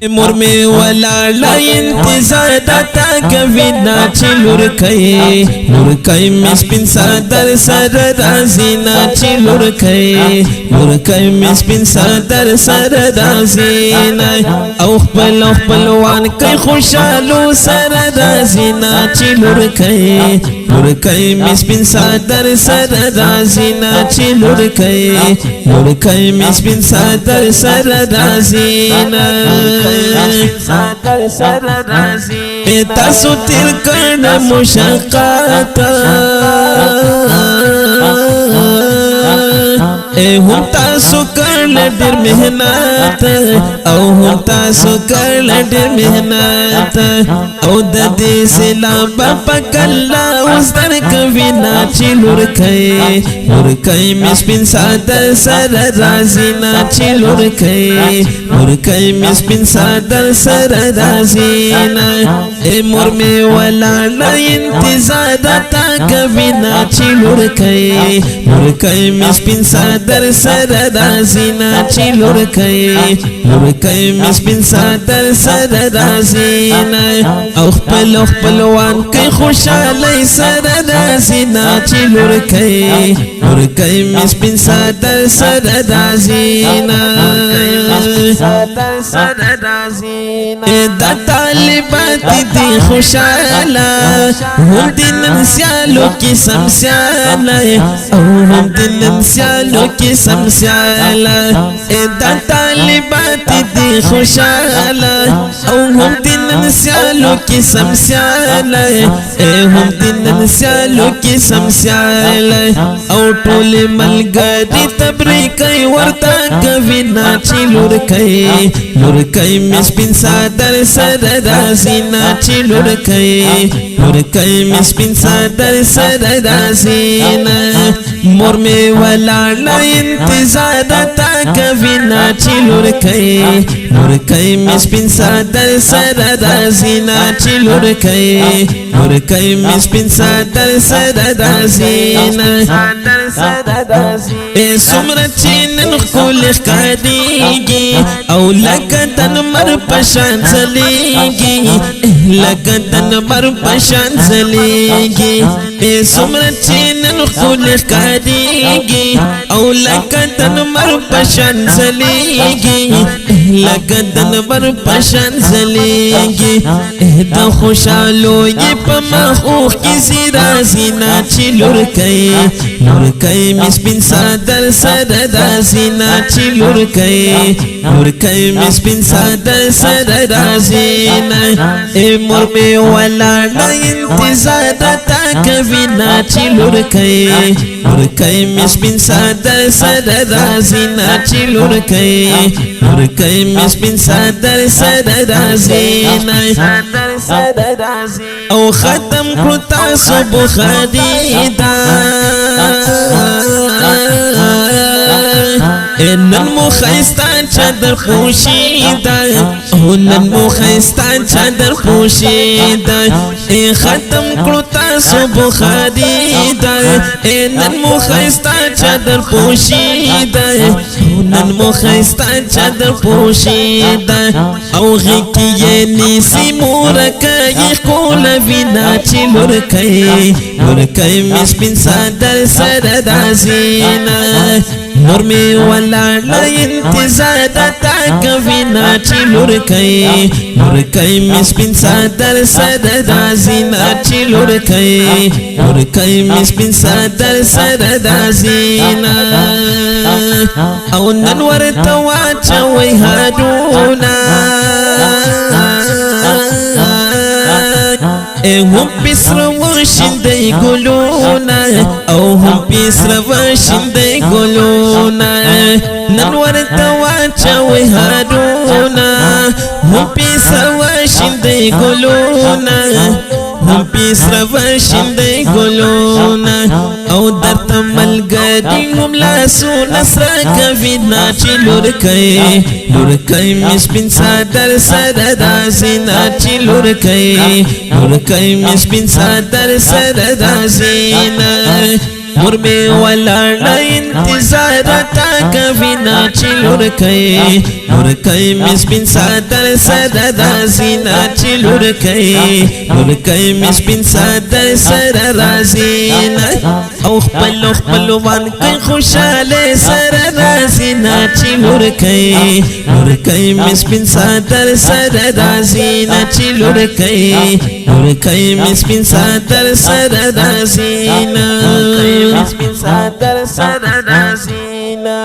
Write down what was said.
مور می ولاړه انتظار دتا کوي نا چې لور کوي می سپین صدر سر رازي نا چې لور کوي می سپین صدر سر رازي نا او خپل وان کوي خوشالو سر رازي نا چې لور کوي می سپین صدر سر رازي نا چې لور کوي می سپین صدر سر رازي نا تاسو تیر کړه مشقات هم تاسو کړل ډېر مهنت او هم تاسو کړل ډېر مهنت او د دې سلام په کله اوس درکوي نا چې لور کوي می سپین صدر سر رازي نا چې لور کوي می سپین صدر سر رازي نا مور می ولاړه انتظار دتا کوي نا چې لور کوي می سپین صدر سر رازي نا چې لور کوي می سپین صدر سر رازي نا او خپل وان کوي خوشاله سر رازي نا چې لور کوي می سپین صدر سر رازي نا دا طالبات دي خوشاله هم دي نن سیالو کی سم سیاله او هم دي نن سیالو کی سم سیاله دا طالبات دي خوشاله او هم دي نن سیالو کی سم سیاله هم دي نن سیالو کی سم سیاله او ټول ملګری تبریکي ورته کوي نا چې لور کوي می سپین صدر سر رازي نا چې لور کوي می سپین صدر سر رازي نا مور می ولاړه انتظار دتا کوي نا چې لور کوي می سپین صدر سر رازي نا چې لور کوي می سپین صدر سر رازي نا سمره چې نن خپل ښکارېږي او لکه د نمر پشان ځلېږي لکه د نمر پشان ځلېږي سمره چې نن خپل ښکارېږي او لکه د نمر پشان ځلېږي لکه د نمر پشان ځلېږي د خوشالو یې په مخ کې سي رازي نا چې لور کوي می سپین صدر سر رازي نا چې لور کوي می سپین صدر سر رازي نا مور می ولاړه انتظار دتا کوي نا چې لور کوي می سپین صدر سر رازي نا چې لور کوي می سپین صدر سر رازي نا او ختم کړو تاسو بخاري دا نن مو خیستان چادر پوشیدا نن مو خیستان چادر پوشیدا ختم کړو تاسو بخاري دا نن مو خیستان چادر پوشیدا نن مو خیستان چادر پوشیدا او غکی یې نیسی مورکه کول وینا چې لور کوي می سپین صدر سر رازي نا مور می ولاړه انتظار دتا کوي نا چې لور کوي می سپین صدر سر رازي نا چې لور کوي می سپین صدر سر رازي نا او نن ورته واچوي هادونا هم بسر وشندي ګلونا او هم بسر وشندي ګلونا نن ورته واچوي هادونا هم بسر وشندي ګلونا هم بسر وشندي ګلونا او درته ملګری هم لاسو نصر کوي نا چې لور کوي می سپین صدر سر رازي نا چې لور کوي می سپین صدر سر رازي نا مور می ولاړه انتظار تا کوي نا چې لور کوي لور کوي مس بن صدر سره رازینا چې لور کوي لور کوي مس بن صدر سره رازینا او خپل وان کوي خوشاله سره رازینا چې لور کوي مس بن صدر سره رازینا چې لور کوي مس بن صدر سره رازینا مس بن صدر سره رازینا